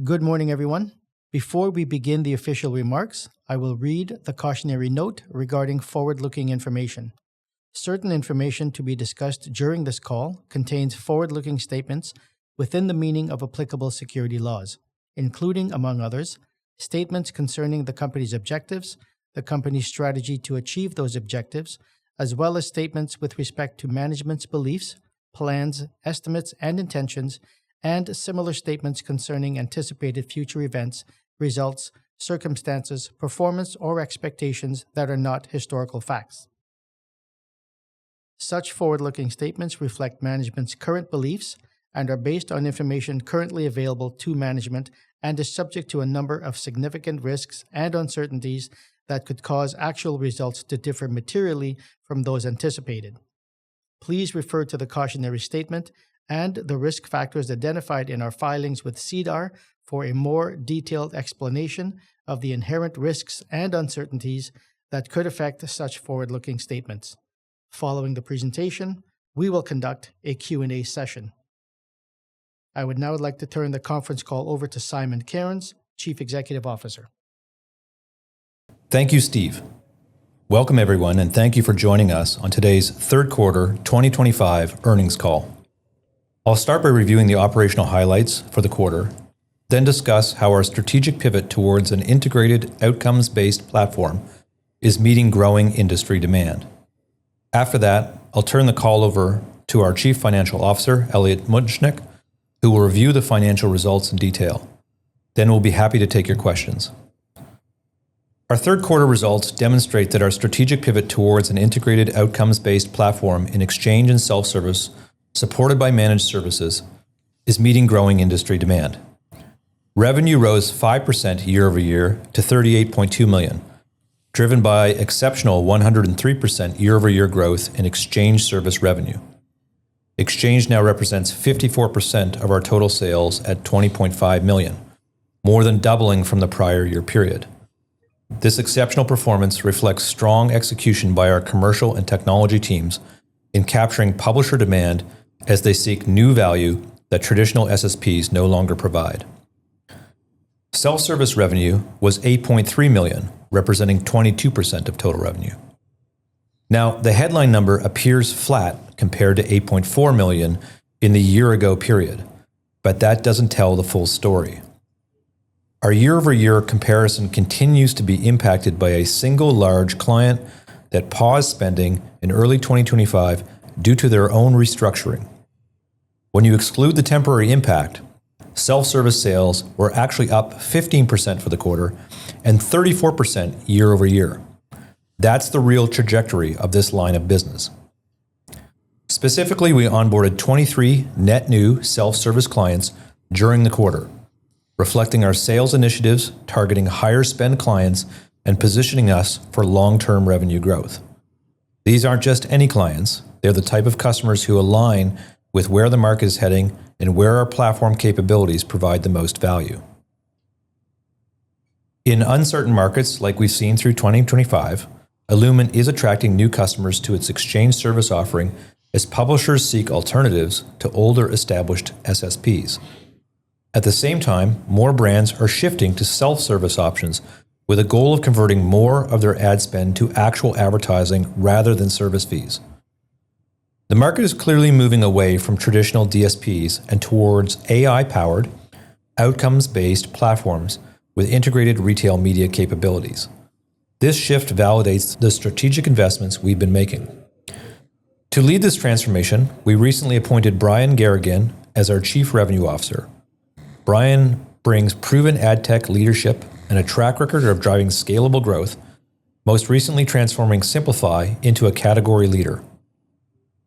Good morning, everyone. Before we begin the official remarks, I will read the cautionary note regarding forward-looking information. Certain information to be discussed during this call contains forward-looking statements within the meaning of applicable security laws, including, among others, statements concerning the company's objectives, the company's strategy to achieve those objectives, as well as statements with respect to management's beliefs, plans, estimates, and intentions, and similar statements concerning anticipated future events, results, circumstances, performance, or expectations that are not historical facts. Such forward-looking statements reflect management's current beliefs and are based on information currently available to management and is subject to a number of significant risks and uncertainties that could cause actual results to differ materially from those anticipated. Please refer to the cautionary statement and the risk factors identified in our filings with SEDAR for a more detailed explanation of the inherent risks and uncertainties that could affect such forward-looking statements. Following the presentation, we will conduct a Q&A session. I would now like to turn the conference call over to Simon Cairns, Chief Executive Officer. Thank you, Steve. Welcome, everyone, and thank you for joining us on today's third quarter 2025 earnings call. I'll start by reviewing the operational highlights for the quarter, then discuss how our strategic pivot towards an integrated, outcomes-based platform is meeting growing industry demand. After that, I'll turn the call over to our Chief Financial Officer, Elliot Muchnick, who will review the financial results in detail. Then we'll be happy to take your questions. Our third quarter results demonstrate that our strategic pivot towards an integrated, outcomes-based platform in exchange and self-service supported by managed services, is meeting growing industry demand. Revenue rose 5% year over year to $38.2 million, driven by exceptional 103% year over year growth in exchange service revenue. Exchange now represents 54% of our total sales at $20.5 million, more than doubling from the prior year period. This exceptional performance reflects strong execution by our commercial and technology teams in capturing publisher demand as they seek new value that traditional SSPs no longer provide. Self-service revenue was $8.3 million, representing 22% of total revenue. Now, the headline number appears flat compared to $8.4 million in the year-ago period, but that doesn't tell the full story. Our year-over-year comparison continues to be impacted by a single large client that paused spending in early 2025 due to their own restructuring. When you exclude the temporary impact, self-service sales were actually up 15% for the quarter and 34% year over year. That's the real trajectory of this line of business. Specifically, we onboarded 23 net new self-service clients during the quarter, reflecting our sales initiatives targeting higher spend clients and positioning us for long-term revenue growth. These aren't just any clients, they're the type of customers who align with where the market is heading and where our platform capabilities provide the most value. In uncertain markets like we've seen through 2025, Illumin is attracting new customers to its exchange service offering as publishers seek alternatives to older established SSPs. At the same time, more brands are shifting to self-service options with a goal of converting more of their ad spend to actual advertising rather than service fees. The market is clearly moving away from traditional DSPs and towards AI-powered, outcomes-based platforms with integrated retail media capabilities. This shift validates the strategic investments we've been making. To lead this transformation, we recently appointed Brian Garrigan as our Chief Revenue Officer. Brian brings proven ad tech leadership and a track record of driving scalable growth, most recently transforming Simplify into a category leader.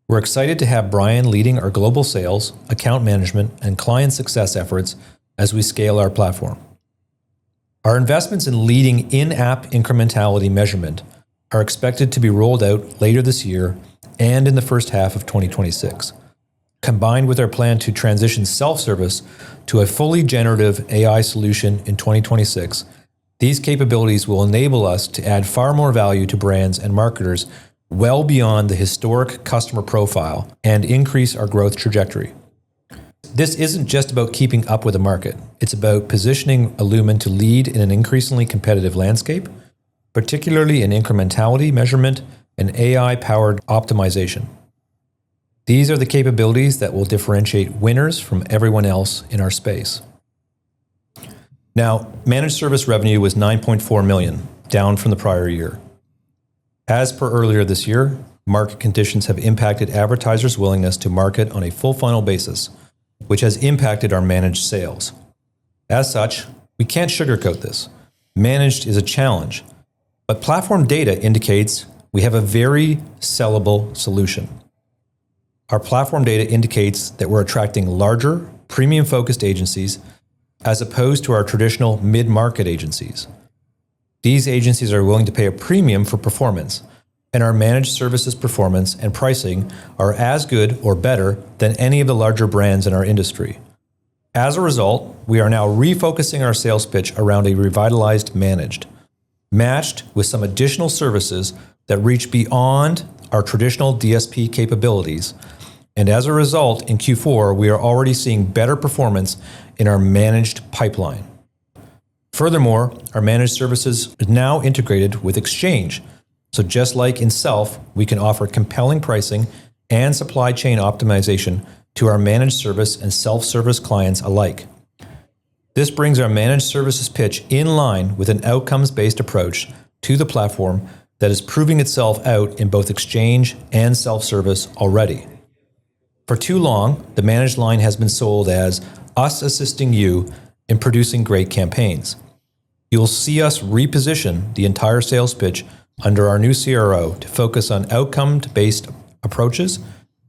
We're excited to have Brian leading our global sales, account management, and client success efforts as we scale our platform. Our investments in leading in-app incrementality measurement are expected to be rolled out later this year and in the first half of 2026. Combined with our plan to transition self-service to a fully generative AI solution in 2026, these capabilities will enable us to add far more value to brands and marketers well beyond the historic customer profile and increase our growth trajectory. This isn't just about keeping up with the market. It's about positioning illumin to lead in an increasingly competitive landscape, particularly in incrementality measurement and AI-powered optimization. These are the capabilities that will differentiate winners from everyone else in our space. Now, managed service revenue was $9.4 million, down from the prior year. As per earlier this year, market conditions have impacted advertisers' willingness to market on a full funnel basis, which has impacted our managed sales. As such, we can't sugarcoat this. Managed is a challenge, but platform data indicates we have a very sellable solution. Our platform data indicates that we're attracting larger, premium-focused agencies as opposed to our traditional mid-market agencies. These agencies are willing to pay a premium for performance, and our managed services performance and pricing are as good or better than any of the larger brands in our industry. As a result, we are now refocusing our sales pitch around a revitalized managed, matched with some additional services that reach beyond our traditional DSP capabilities. And as a result, in Q4, we are already seeing better performance in our managed pipeline. Furthermore, our managed services is now integrated with Exchange. So just like in Self, we can offer compelling pricing and supply chain optimization to our managed service and self-service clients alike. This brings our managed services pitch in line with an outcomes-based approach to the platform that is proving itself out in both Exchange and self-service already. For too long, the managed line has been sold as us assisting you in producing great campaigns. You'll see us reposition the entire sales pitch under our new CRO to focus on outcome-based approaches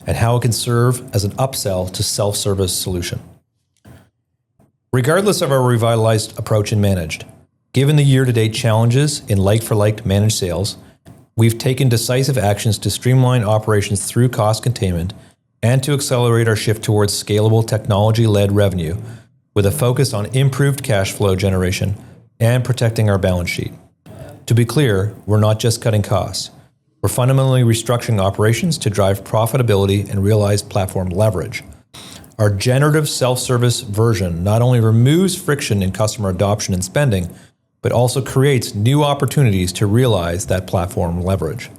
and how it can serve as an upsell to self-service solution. Regardless of our revitalized approach in managed, given the year-to-date challenges in like-for-like managed sales, we've taken decisive actions to streamline operations through cost containment and to accelerate our shift towards scalable technology-led revenue with a focus on improved cash flow generation and protecting our balance sheet. To be clear, we're not just cutting costs. We're fundamentally restructuring operations to drive profitability and realize platform leverage. Our generative self-service version not only removes friction in customer adoption and spending, but also creates new opportunities to realize that platform leverage.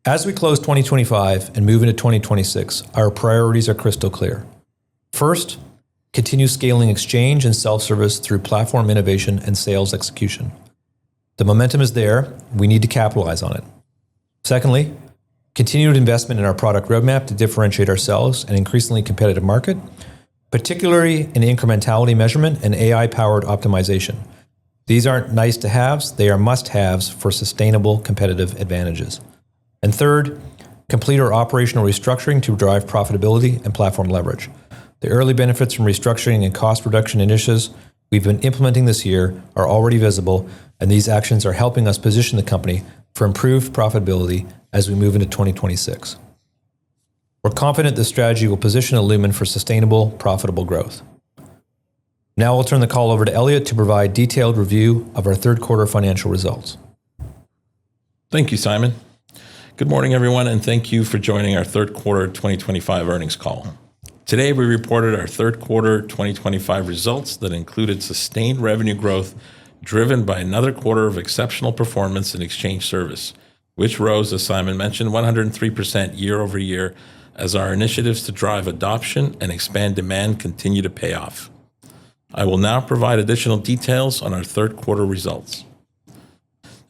As we close 2025 and move into 2026, our priorities are crystal clear. First, continue scaling Exchange and self-service through platform innovation and sales execution. The momentum is there. We need to capitalize on it. Secondly, continued investment in our product roadmap to differentiate ourselves in an increasingly competitive market, particularly in incrementality measurement and AI-powered optimization. These aren't nice to haves, they are must-haves for sustainable competitive advantages. And third, complete our operational restructuring to drive profitability and platform leverage. The early benefits from restructuring and cost reduction initiatives we've been implementing this year are already visible, and these actions are helping us position the company for improved profitability as we move into 2026. We're confident this strategy will position illumin for sustainable, profitable growth. Now I'll turn the call over to Elliot to provide detailed review of our third quarter financial results. Thank you, Simon. Good morning, everyone, and thank you for joining our third quarter 2025 earnings call. Today, we reported our third quarter 2025 results that included sustained revenue growth driven by another quarter of exceptional performance in Exchange service, which rose, as Simon mentioned, 103% year over year as our initiatives to drive adoption and expand demand continue to pay off. I will now provide additional details on our third quarter results.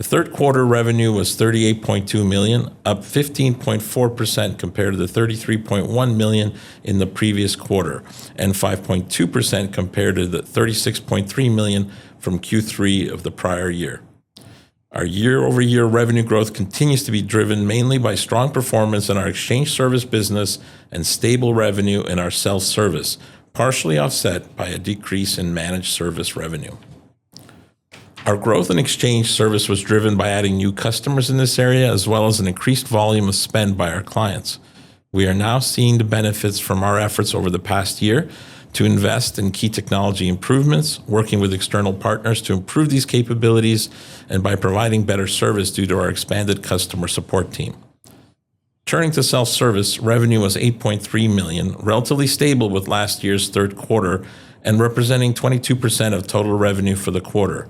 The third quarter revenue was $38.2 million, up 15.4% compared to the $33.1 million in the previous quarter, and 5.2% compared to the $36.3 million from Q3 of the prior year. Our year-over-year revenue growth continues to be driven mainly by strong performance in our Exchange service business and stable revenue in our self-service, partially offset by a decrease in managed service revenue. Our growth in Exchange service was driven by adding new customers in this area, as well as an increased volume of spend by our clients. We are now seeing the benefits from our efforts over the past year to invest in key technology improvements, working with external partners to improve these capabilities, and by providing better service due to our expanded customer support team. Turning to self-service, revenue was $8.3 million, relatively stable with last year's third quarter and representing 22% of total revenue for the quarter.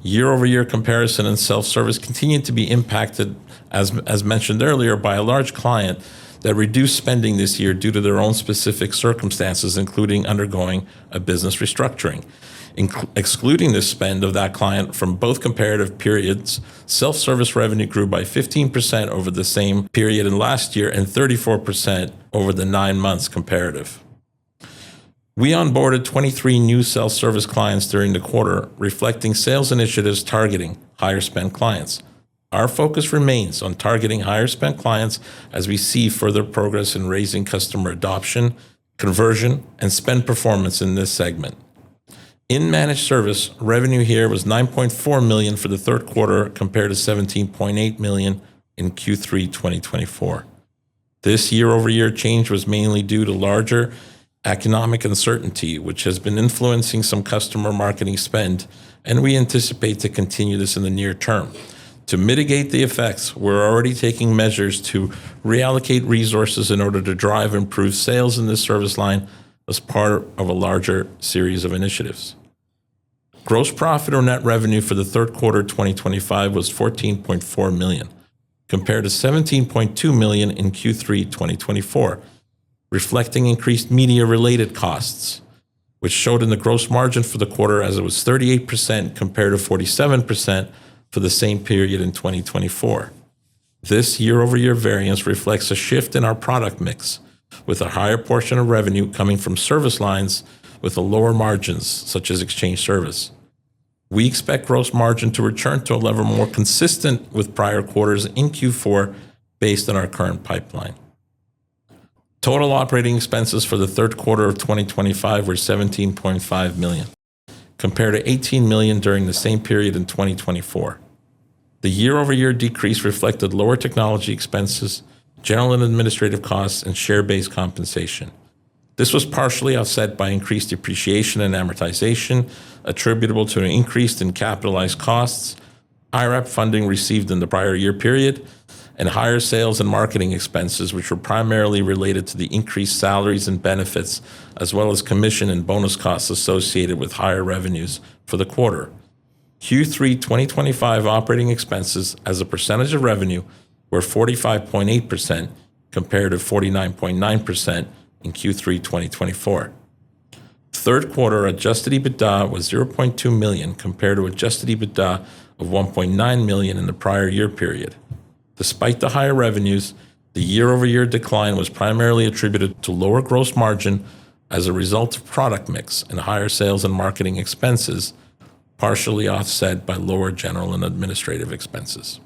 Year-over-year comparison in self-service continued to be impacted, as mentioned earlier, by a large client that reduced spending this year due to their own specific circumstances, including undergoing a business restructuring. Excluding the spend of that client from both comparative periods, self-service revenue grew by 15% over the same period in last year and 34% over the 9 months comparative. We onboarded 23 new self-service clients during the quarter, reflecting sales initiatives targeting higher spend clients. Our focus remains on targeting higher spend clients as we see further progress in raising customer adoption, conversion, and spend performance in this segment. In managed service, revenue here was $9.4 million for the third quarter compared to $17.8 million in Q3 2024. This year-over-year change was mainly due to larger economic uncertainty, which has been influencing some customer marketing spend, and we anticipate to continue this in the near term. To mitigate the effects, we're already taking measures to reallocate resources in order to drive improved sales in this service line as part of a larger series of initiatives. Gross profit or net revenue for the third quarter 2025 was $14.4 million, compared to $17.2 million in Q3 2024, reflecting increased media-related costs, which showed in the gross margin for the quarter as it was 38% compared to 47% for the same period in 2024. This year-over-year variance reflects a shift in our product mix, with a higher portion of revenue coming from service lines with lower margins, such as exchange service. We expect gross margin to return to a level more consistent with prior quarters in Q4 based on our current pipeline. Total operating expenses for the third quarter of 2025 were $17.5 million, compared to $18 million during the same period in 2024. The year-over-year decrease reflected lower technology expenses, general and administrative costs, and share-based compensation. This was partially offset by increased depreciation and amortization attributable to an increase in capitalized costs, IRAP funding received in the prior year period, and higher sales and marketing expenses, which were primarily related to the increased salaries and benefits, as well as commission and bonus costs associated with higher revenues for the quarter. Q3 2025 operating expenses as a percentage of revenue were 45.8% compared to 49.9% in Q3 2024. Third quarter adjusted EBITDA was $0.2 million compared to adjusted EBITDA of $1.9 million in the prior year period. Despite the higher revenues, the year-over-year decline was primarily attributed to lower gross margin as a result of product mix and higher sales and marketing expenses, partially offset by lower general and administrative expenses.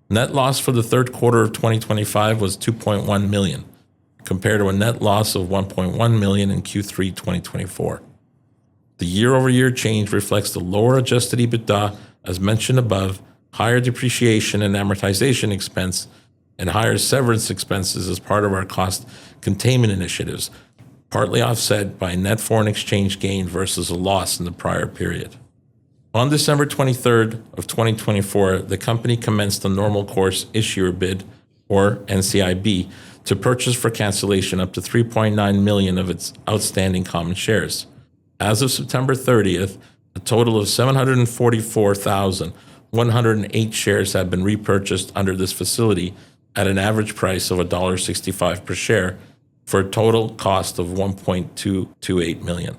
Net loss for the third quarter of 2025 was $2.1 million, compared to a net loss of $1.1 million in Q3 2024. The year-over-year change reflects the lower adjusted EBITDA, as mentioned above, higher depreciation and amortization expense, and higher severance expenses as part of our cost containment initiatives, partly offset by net foreign exchange gain versus a loss in the prior period. On December 23rd of 2024, the company commenced a normal course issuer bid, or NCIB, to purchase for cancellation up to 3.9 million of its outstanding common shares. As of September 30th, a total of 744,108 shares have been repurchased under this facility at an average price of $1.65 per share for a total cost of $1.228 million.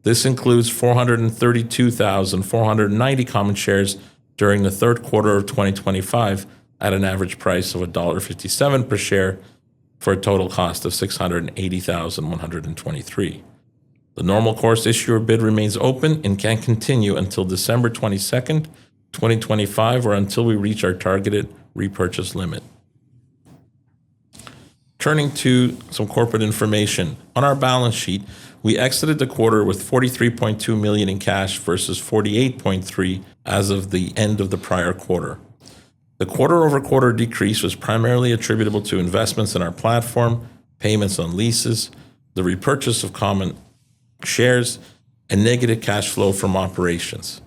This includes 432,490 common shares during the third quarter of 2025 at an average price of $1.57 per share for a total cost of $680,123. The normal course issuer bid remains open and can continue until December 22nd, 2025, or until we reach our targeted repurchase limit. Turning to some corporate information. On our balance sheet, we exited the quarter with $43.2 million in cash versus $48.3 million as of the end of the prior quarter. The quarter-over-quarter decrease was primarily attributable to investments in our platform, payments on leases, the repurchase of common shares, and negative cash flow from operations.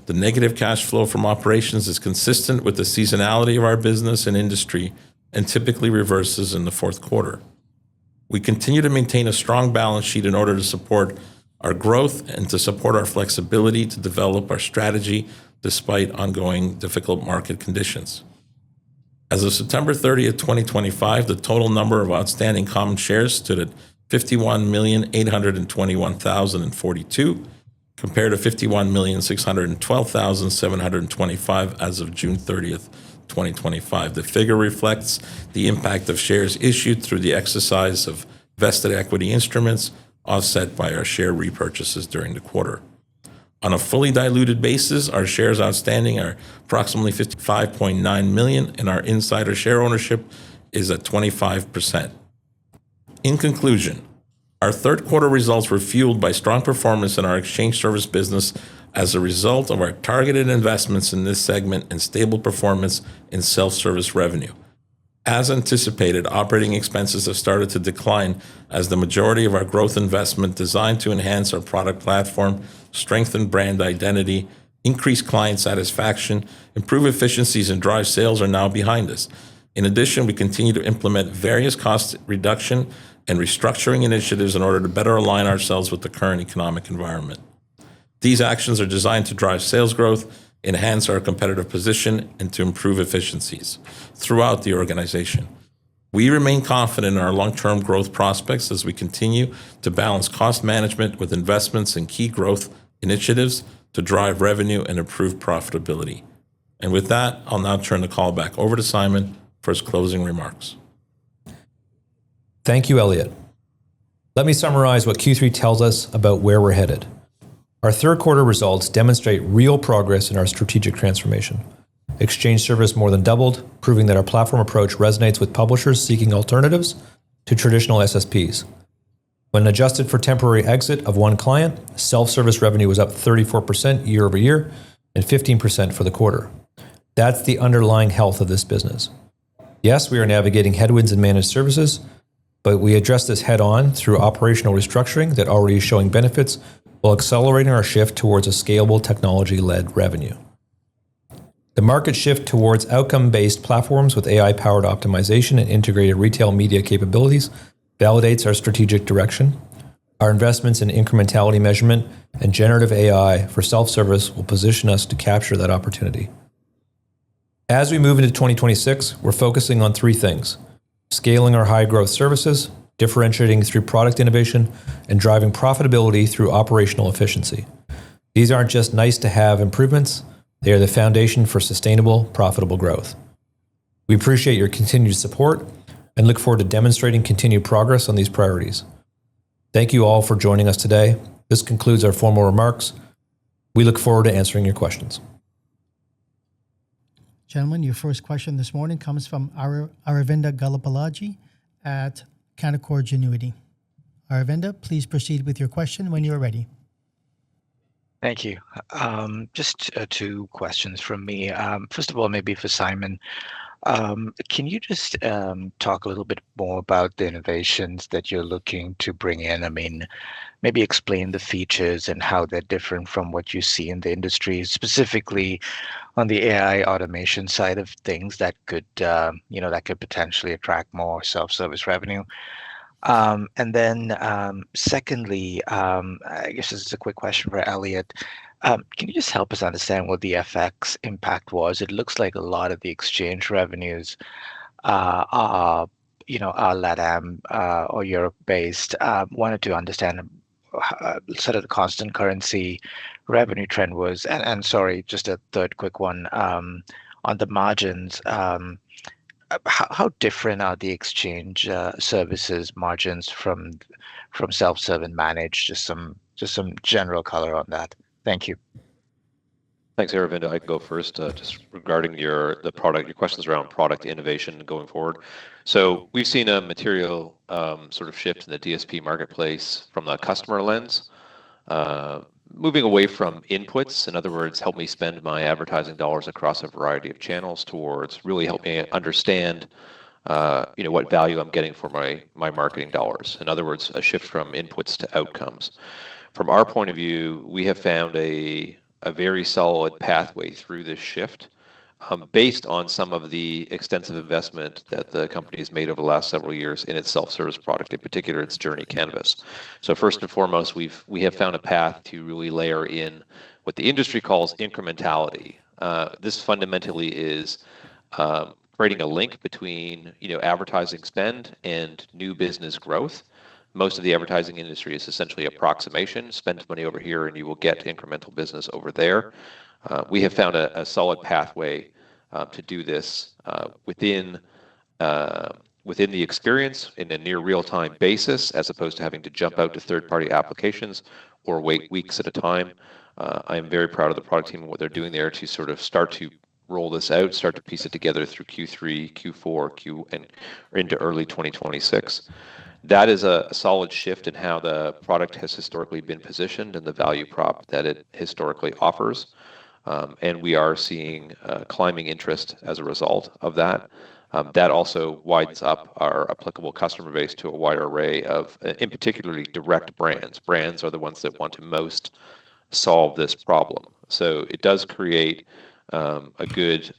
The negative cash flow from operations is consistent with the seasonality of our business and industry, and typically reverses in the fourth quarter. We continue to maintain a strong balance sheet in order to support our growth and to support our flexibility to develop our strategy despite ongoing difficult market conditions. As of September 30th, 2025, the total number of outstanding common shares stood at 51,821,042, compared to 51,612,725 as of June 30th, 2025. The figure reflects the impact of shares issued through the exercise of vested equity instruments, offset by our share repurchases during the quarter. On a fully diluted basis, our shares outstanding are approximately 55.9 million, and our insider share ownership is at 25%. In conclusion, our third quarter results were fueled by strong performance in our exchange service business as a result of our targeted investments in this segment and stable performance in self-service revenue. As anticipated, operating expenses have started to decline as the majority of our growth investment designed to enhance our product platform, strengthen brand identity, increase client satisfaction, improve efficiencies, and drive sales are now behind us. In addition, we continue to implement various cost reduction and restructuring initiatives in order to better align ourselves with the current economic environment. These actions are designed to drive sales growth, enhance our competitive position, and to improve efficiencies throughout the organization. We remain confident in our long-term growth prospects as we continue to balance cost management with investments in key growth initiatives to drive revenue and improve profitability. And with that, I'll now turn the call back over to Simon for his closing remarks. Thank you, Elliot. Let me summarize what Q3 tells us about where we're headed. Our third quarter results demonstrate real progress in our strategic transformation. Exchange service more than doubled, proving that our platform approach resonates with publishers seeking alternatives to traditional SSPs. When adjusted for temporary exit of one client, self-service revenue was up 34% year over year and 15% for the quarter. That's the underlying health of this business. Yes, we are navigating headwinds in managed services, but we address this head-on through operational restructuring that already is showing benefits while accelerating our shift towards a scalable technology-led revenue. The market shift towards outcome-based platforms with AI-powered optimization and integrated retail media capabilities validates our strategic direction. Our investments in incrementality measurement and generative AI for self-service will position us to capture that opportunity. As we move into 2026, we're focusing on three things: scaling our high-growth services, differentiating through product innovation, and driving profitability through operational efficiency. These aren't just nice-to-have improvements. They are the foundation for sustainable, profitable growth. We appreciate your continued support and look forward to demonstrating continued progress on these priorities. Thank you all for joining us today. This concludes our formal remarks. We look forward to answering your questions. Gentlemen, your first question this morning comes from Aravinda Galappatthige at Canaccord Genuity. Aravinda, please proceed with your question when you are ready. Thank you. Just two questions from me. First of all, maybe for Simon, can you just talk a little bit more about the innovations that you're looking to bring in? I mean, maybe explain the features and how they're different from what you see in the industry, specifically on the AI automation side of things that could potentially attract more self-service revenue. And then secondly, I guess this is a quick question for Elliot. Can you just help us understand what the FX impact was? It looks like a lot of the exchange revenues are LATAM or Europe-based. Wanted to understand sort of the constant currency revenue trend was. And sorry, just a third quick one on the margins. How different are the exchange services margins from self-serve and managed? Just some general color on that. Thank you. Thanks, Aravinda. I can go first, just regarding your questions around product innovation going forward. So we've seen a material sort of shift in the DSP marketplace from the customer lens, moving away from inputs. In other words, help me spend my advertising dollars across a variety of channels towards really helping me understand what value I'm getting for my marketing dollars. In other words, a shift from inputs to outcomes. From our point of view, we have found a very solid pathway through this shift based on some of the extensive investment that the company has made over the last several years in its self-service product, in particular its Journey Canvas. So first and foremost, we have found a path to really layer in what the industry calls incrementality. This fundamentally is creating a link between advertising spend and new business growth. Most of the advertising industry is essentially approximation. Spend money over here and you will get incremental business over there. We have found a solid pathway to do this within the experience in a near real-time basis, as opposed to having to jump out to third-party applications or wait weeks at a time. I am very proud of the product team and what they're doing there to sort of start to roll this out, start to piece it together through Q3, Q4, and into early 2026. That is a solid shift in how the product has historically been positioned and the value prop that it historically offers. And we are seeing climbing interest as a result of that. That also widens up our applicable customer base to a wider array of, in particularly, direct brands. Brands are the ones that want to most solve this problem. So it does create a good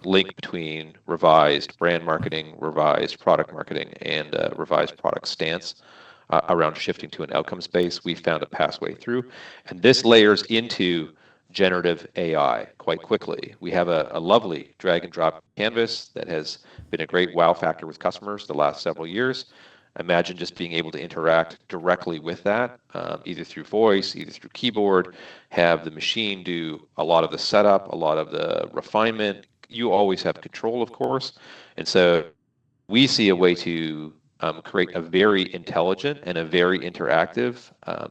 link between revised brand marketing, revised product marketing, and revised product stance around shifting to an outcomes base. We found a pathway through, and this layers into generative AI quite quickly. We have a lovely drag and drop canvas that has been a great wow factor with customers the last several years. Imagine just being able to interact directly with that, either through voice, either through keyboard, have the machine do a lot of the setup, a lot of the refinement. You always have control, of course. And so we see a way to create a very intelligent and a very interactive,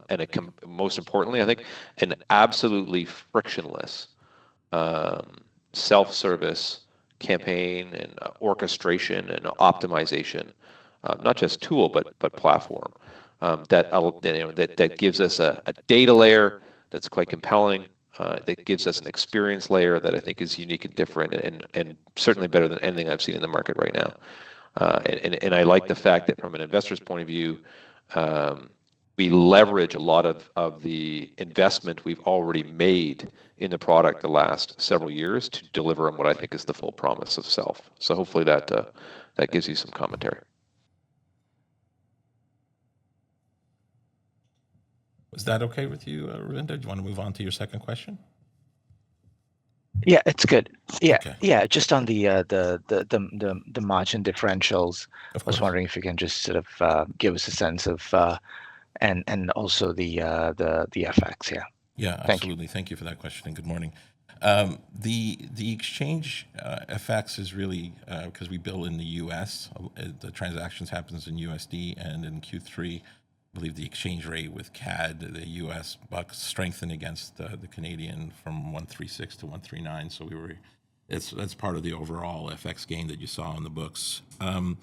and most importantly, I think, an absolutely frictionless self-service campaign and orchestration and optimization, not just tool, but platform that gives us a data layer that's quite compelling, that gives us an experience layer that I think is unique and different, and certainly better than anything I've seen in the market right now. And I like the fact that from an investor's point of view, we leverage a lot of the investment we've already made in the product the last several years to deliver on what I think is the full promise of self. So hopefully that gives you some commentary. Was that okay with you, Ravinda? Do you want to move on to your second question? Yeah, it's good. Yeah, Okay. yeah. Just on the margin differentials, I Of was course. wondering if you can just sort of give us a sense of, and also the FX. Yeah. Yeah, Thank you. absolutely. Thank you for that question, and good morning. The exchange FX is really because we bill in the U.S. The transactions happens in USD, and in Q3, I believe the exchange rate with CAD, the U.S. buck strengthened against the Canadian from 136 to 139. So that's part of the overall FX gain that you saw in the books. From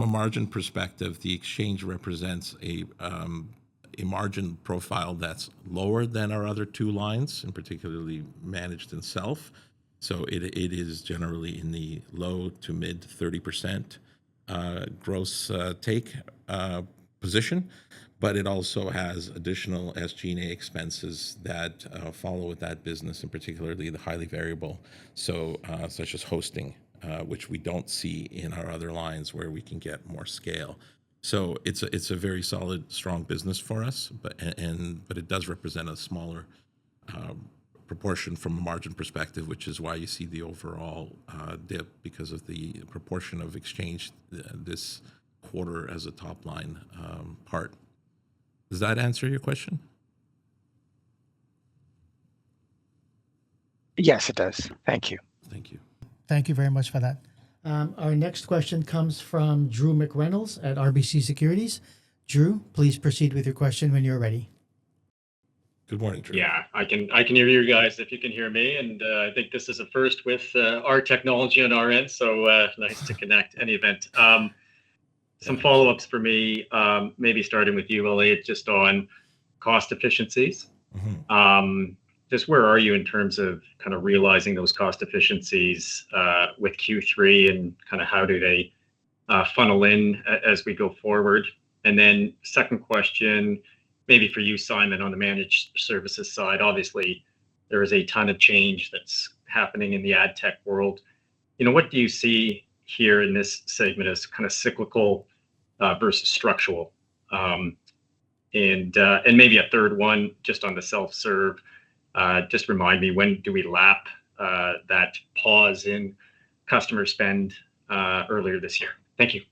a margin perspective, the exchange represents a margin profile that's lower than our other two lines, and particularly managed and self. So it is generally in the low to mid 30% gross take position, but it also has additional SG&A expenses that follow with that business, and particularly the highly variable, so such as hosting, which we don't see in our other lines where we can get more scale. So it's a very solid, strong business for us, but it does represent a smaller proportion from a margin perspective, which is why you see the overall dip because of the proportion of exchange this quarter as a top line part. Does that answer your question? Yes, it does. Thank you. Thank you. Thank you very much for that. Our next question comes from Drew McReynolds at RBC Securities. Drew, please proceed with your question when you're ready. Good morning, Drew. Yeah, I can hear you guys if you can hear me, and I think this is a first with our technology on our end, so nice to connect. Any event. Some follow-ups for me, maybe starting with you, Elliot, just on cost efficiencies. Mm-hmm. Just where are you in terms of kind of realizing those cost efficiencies with Q3, and kind of how do they funnel in as we go forward? And then second question, maybe for you, Simon, on the managed services side. Obviously, there is a ton of change that's happening in the ad tech world. What do you see here in this segment as kind of cyclical versus structural? And maybe a third one just on the self-serve. Just remind me, when do we lap that pause in customer spend earlier this year? Thank you.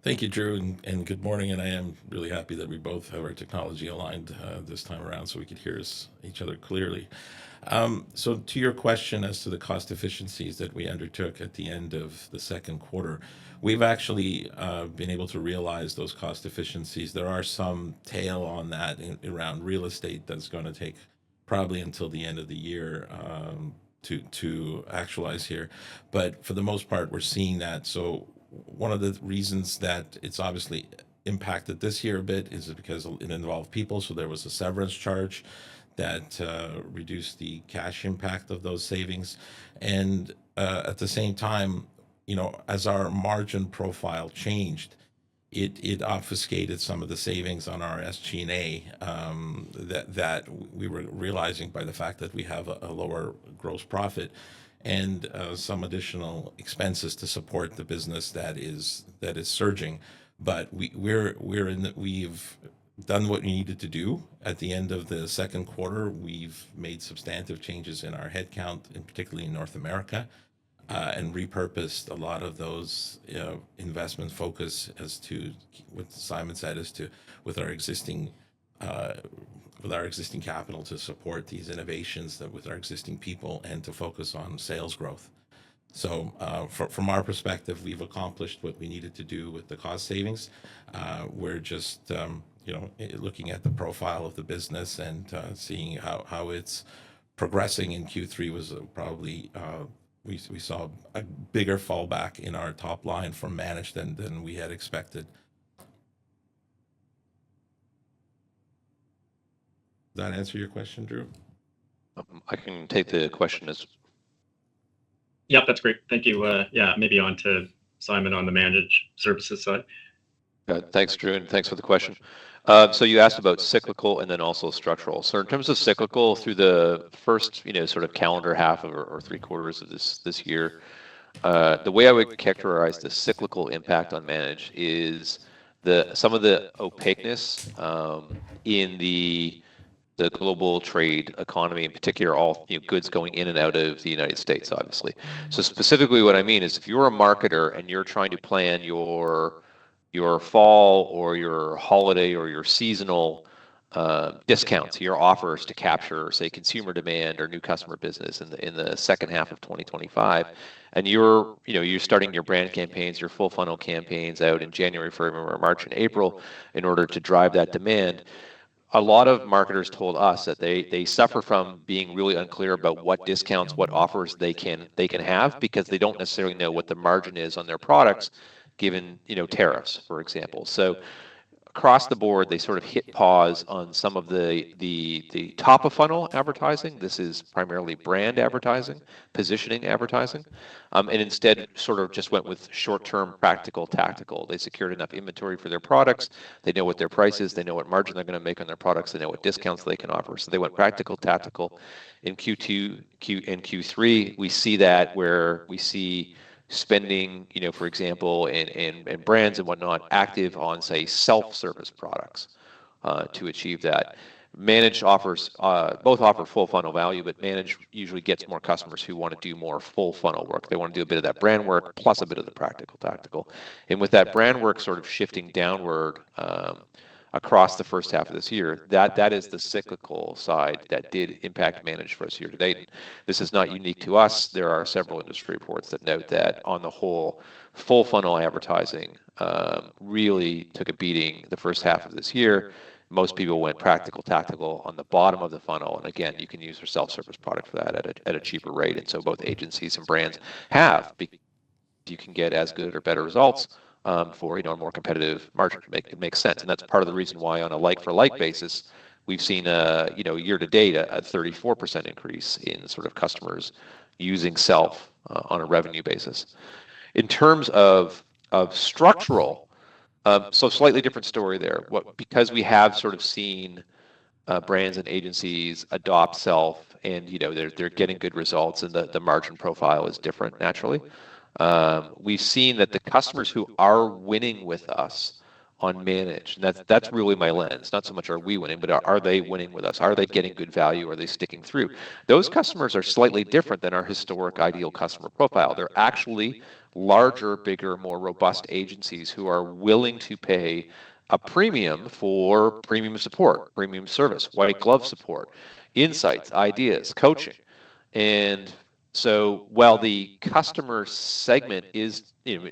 Thank you, Drew, and good morning. And I am really happy that we both have our technology aligned this time around so we could hear each other clearly. So to your question as to the cost efficiencies that we undertook at the end of the second quarter, we've actually been able to realize those cost efficiencies. There are some tail on that around real estate that's going to take probably until the end of the year to actualize here. But for the most part, we're seeing that. So one of the reasons that it's obviously impacted this year a bit is because it involved people. So there was a severance charge that reduced the cash impact of those savings. And at the same time, as our margin profile changed, it obfuscated some of the savings on our SG&A that we were realizing by the fact that we have a lower gross profit and some additional expenses to support the business that is surging. But we've done what we needed to do. At the end of the second quarter, we've made substantive changes in our headcount, and particularly in North America, and repurposed a lot of those investment focus as to what Simon said, with our existing capital to support these innovations, that with our existing people, and to focus on sales growth. So from our perspective, we've accomplished what we needed to do with the cost savings. We're just looking at the profile of the business and seeing how it's progressing in Q3 was probably we saw a bigger fallback in our top line from managed than we had expected. Does that answer your question, Drew? I can take the question as. Yep, that's great. Thank you. Maybe on to Simon on the managed services side. Thanks, Drew, and thanks for the question. So you asked about cyclical and then also structural. So in terms of cyclical, through the first, sort of calendar half of or 3 quarters of this year, the way I would characterize the cyclical impact on managed is some of the opaqueness in the global trade economy, in particular, all goods going in and out of the United States, obviously. So specifically, what I mean is, if you're a marketer and you're trying to plan your fall or your holiday or your seasonal discounts, your offers to capture, say, consumer demand or new customer business in the second half of 2025, and you're starting your brand campaigns, your full funnel campaigns out in January, February, March, and April in order to drive that demand. A lot of marketers told us that they suffer from being really unclear about what discounts, what offers they can have, because they don't necessarily know what the margin is on their products, given tariffs, for example. So across the board, they sort of hit pause on some of the top of funnel advertising. This is primarily brand advertising, positioning advertising, and instead sort of just went with short-term, practical, tactical. They secured enough inventory for their products. They know what their price is. They know what margin they're going to make on their products. They know what discounts they can offer. So they went practical, tactical. In Q2 and Q3, we see that where we see spending, for example, and brands and whatnot, active on, say, self-service products to achieve that. Managed offers, both offer full funnel value, but managed usually gets more customers who want to do more full funnel work. They want to do a bit of that brand work plus a bit of the practical, tactical. And with that brand work sort of shifting downward across the first half of this year, that is the cyclical side that did impact managed for us year to date. This is not unique to us. There are several industry reports that note that on the whole, full funnel advertising really took a beating the first half of this year. Most people went practical, tactical on the bottom of the funnel. And again, you can use your self-service product for that at a cheaper rate. And so both agencies and brands have, because you can get as good or better results for a more competitive margin. It makes sense, and that's part of the reason why, on a like-for-like basis, we've seen year to date a 34% increase in sort of customers using self on a revenue basis. In terms of structural, so slightly different story there. Because we have sort of seen brands and agencies adopt self, and they're getting good results, and the margin profile is different naturally. We've seen that the customers who are winning with us on managed, and that's really my lens. Not so much are we winning, but are they winning with us? Are they getting good value? Are they sticking through? Those customers are slightly different than our historic ideal customer profile. They're actually larger, bigger, more robust agencies who are willing to pay a premium for premium support, premium service, white glove support, insights, ideas, coaching. And so while the customer segment it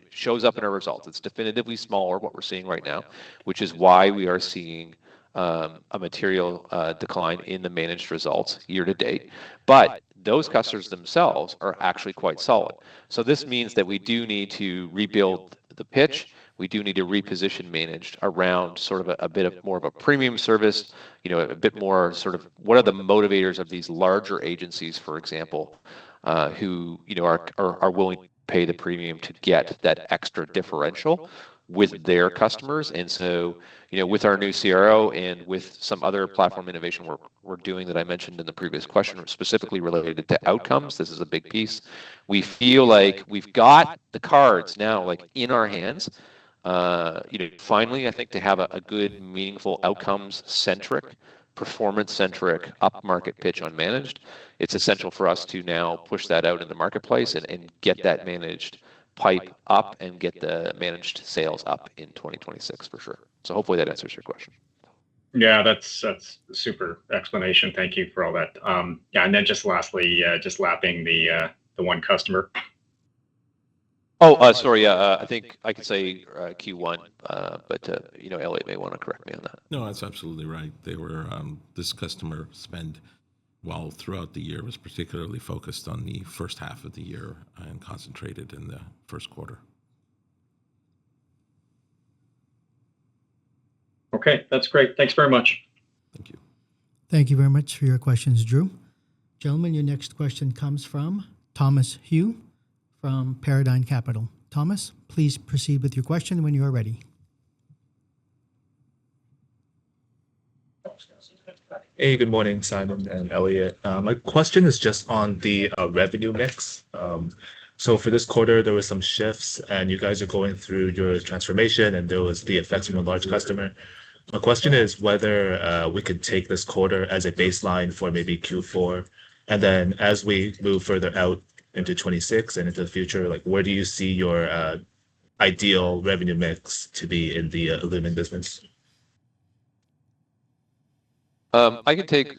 shows up in our results, it's definitively smaller what we're seeing right now, which is why we are seeing a material decline in the managed results year to date. But those customers themselves are actually quite solid. So this means that we do need to rebuild the pitch. We do need to reposition managed around sort of a bit of more of a premium service, a bit more sort of what are the motivators of these larger agencies, for example, who are willing to pay the premium to get that extra differential with their customers. And so, with our new CRO and with some other platform innovation we're doing that I mentioned in the previous question, specifically related to outcomes, this is a big piece. We feel like we've got the cards now, like in our hands. Finally, I think to have a good, meaningful, outcomes-centric, performance-centric, up-market pitch on managed, it's essential for us to now push that out in the marketplace and get that managed pipe up and get the managed sales up in 2026 for sure. So hopefully that answers your question. Yeah, that's super explanation. Thank you for all that. And then just lastly, just lapping the one customer. Oh, sorry. I think I could say Q1, but Elliot may want to correct me on that. No, that's absolutely right. They were this customer spend, while throughout the year, was particularly focused on the first half of the year and concentrated in the first quarter. Okay, that's great. Thanks very much. Thank you. Thank you very much for your questions, Drew. Gentlemen, your next question comes from Thomas Hugh from Paradigm Capital. Thomas, please proceed with your question when you are ready. Hey, good morning, Simon and Elliot. My question is just on the revenue mix. So for this quarter, there were some shifts, and you guys are going through your transformation, and there was the effects from a large customer. My question is whether we could take this quarter as a baseline for maybe Q4, and then as we move further out into 26 and into the future, like where do you see your ideal revenue mix to be in the illumin business? I can take.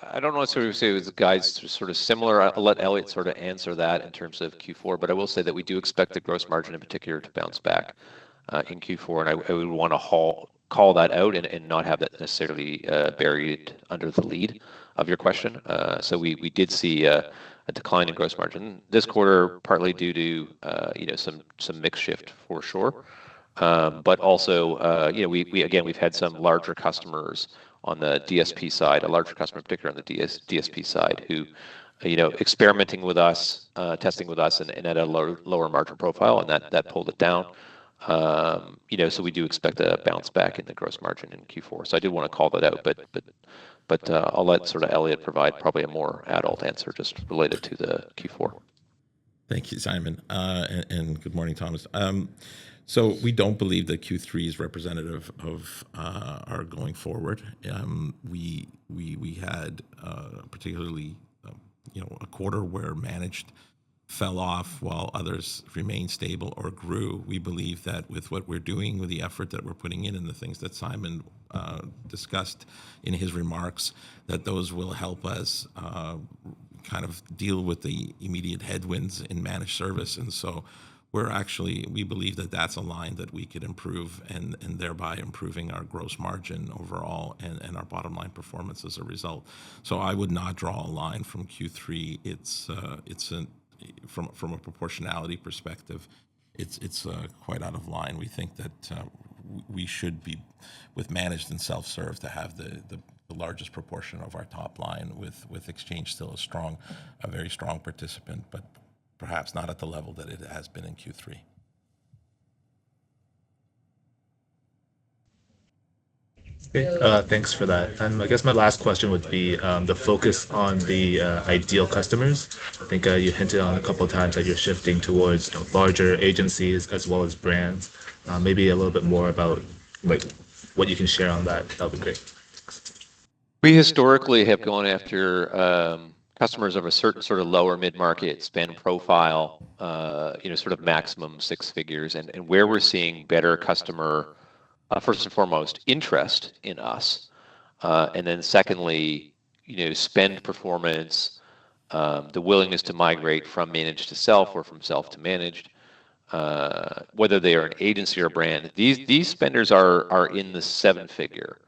I don't know what sort of say with the guides sort of similar. I'll let Elliot sort of answer that in terms of Q4, but I will say that we do expect the gross margin in particular to bounce back in Q4, and I would want to call that out and not have that necessarily buried under the lead of your question. So we did see a decline in gross margin this quarter, partly due to some mix shift for sure, but also we've had some larger customers on the DSP side, a larger customer in particular on the DSP side, who experimenting with us, testing with us, and at a lower margin profile, and that pulled it down. So we do expect a bounce back in the gross margin in Q4. So I did want to call that out, but I'll let sort of Elliot provide probably a more adult answer just related to the Q4. Thank you, Simon, and good morning, Thomas. So we don't believe that Q3 is representative of our going forward. We had particularly a quarter where managed fell off while others remained stable or grew. We believe that with what we're doing, with the effort that we're putting in and the things that Simon discussed in his remarks, that those will help us kind of deal with the immediate headwinds in managed service. And so we believe that that's a line that we could improve and thereby improving our gross margin overall and our bottom line performance as a result. So I would not draw a line from Q3. From a proportionality perspective, it's quite out of line. We think that we should be with managed and self-serve to have the largest proportion of our top line, with Exchange still a very strong participant, but perhaps not at the level that it has been in Q3. Okay, thanks for that. And I guess my last question would be the focus on the ideal customers. I think you hinted on a couple of times that you're shifting towards larger agencies as well as brands. Maybe a little bit more about like what you can share on that. That would be great. We historically have gone after customers of a certain sort of lower mid-market spend profile, sort of maximum six figures, and where we're seeing better customer, first and foremost, interest in us, and then secondly, spend performance, the willingness to migrate from managed to self or from self to managed, whether they are an agency or a brand. These spenders are in the seven-figure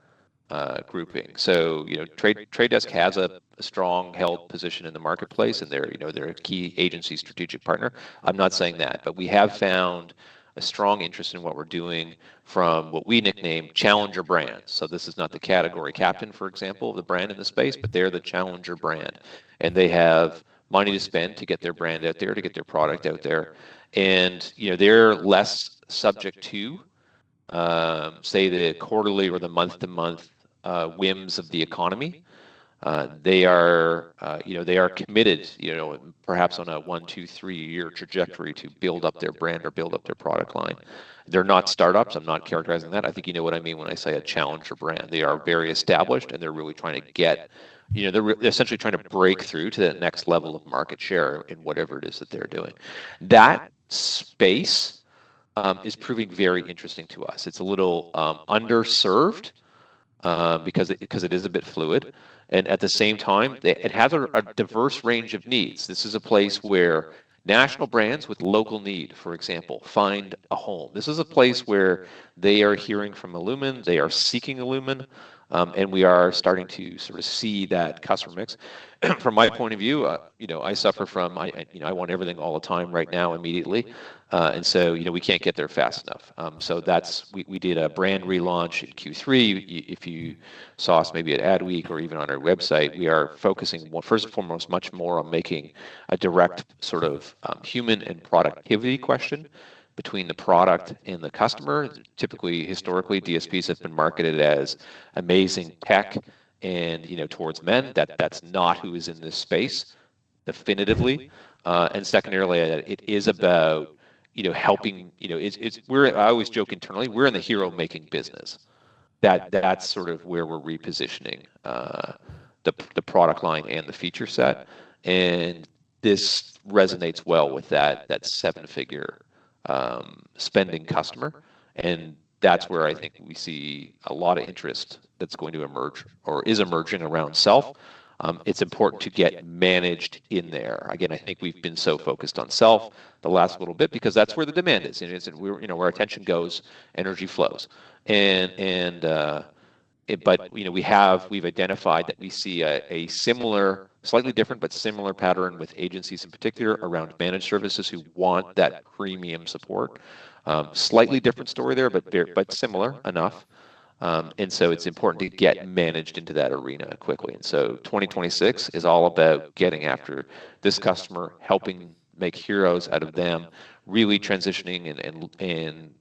grouping. So, Trade Desk has a strong held position in the marketplace, and they're a key agency strategic partner. I'm not saying that, but we have found a strong interest in what we're doing from what we nickname challenger brands. So this is not the category captain, for example, of the brand in the space, but they're the challenger brand, and they have money to spend to get their brand out there, to get their product out there, and they're less subject to say the quarterly or the month-to-month whims of the economy. They are committed, perhaps on a 1, 2, 3 year trajectory to build up their brand or build up their product line. They're not startups. I'm not characterizing that. I think you know what I mean when I say a challenger brand. They are very established, and they're really trying to get, they're essentially trying to break through to that next level of market share in whatever it is that they're doing. That space is proving very interesting to us. It's a little underserved because it is a bit fluid, and at the same time, it has a diverse range of needs. This is a place where national brands with local need, for example, find a home. This is a place where they are hearing from illumin, they are seeking illumin, and we are starting to sort of see that customer mix. From my point of view, I suffer from I want everything all the time, right now, immediately, and so we can't get there fast enough. So we did a brand relaunch in Q3. If you saw us maybe at Adweek or even on our website, we are focusing first and foremost much more on making a direct sort of human and productivity question between the product and the customer. Typically, historically, DSPs have been marketed as amazing tech and towards men. That's not who is in this space definitively. And secondarily, it is about helping. I always joke internally, we're in the hero making business. That's sort of where we're repositioning the product line and the feature set, and this resonates well with that seven-figure spending customer, and that's where I think we see a lot of interest that's going to emerge or is emerging around self. It's important to get managed in there. Again, I think we've been so focused on self the last little bit because that's where the demand is. Where attention goes, energy flows, but we've identified that we see a similar, slightly different but similar pattern with agencies in particular around managed services who want that premium support. Slightly different story there, but similar enough. And so it's important to get managed into that arena quickly. And so 2026 is all about getting after this customer, helping make heroes out of them, really transitioning and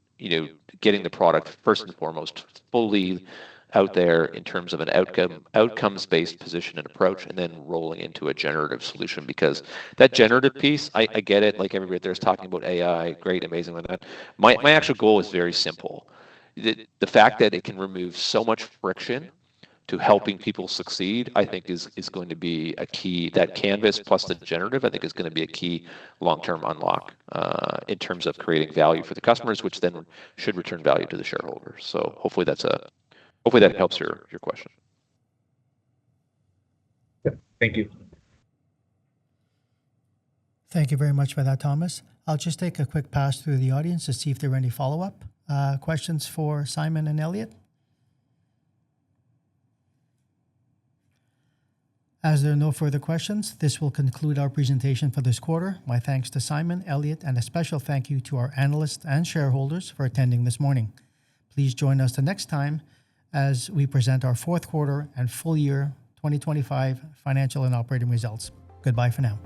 getting the product first and foremost fully out there in terms of an outcomes-based position and approach, and then rolling into a generative solution, because that generative piece, I get it, like everybody there's talking about AI, great, amazing like that. My actual goal is very simple. The fact that it can remove so much friction to helping people succeed, I think is going to be a key. That canvas plus the generative, I think, is going to be a key long-term unlock in terms of creating value for the customers, which then should return value to the shareholders. So hopefully that helps your question. Thank you. Thank you very much for that, Thomas. I'll just take a quick pass through the audience to see if there are any follow-up questions for Simon and Elliot. As there are no further questions, this will conclude our presentation for this quarter. My thanks to Simon, Elliot, and a special thank you to our analysts and shareholders for attending this morning. Please join us the next time as we present our fourth quarter and full year 2025 financial and operating results. Goodbye for now.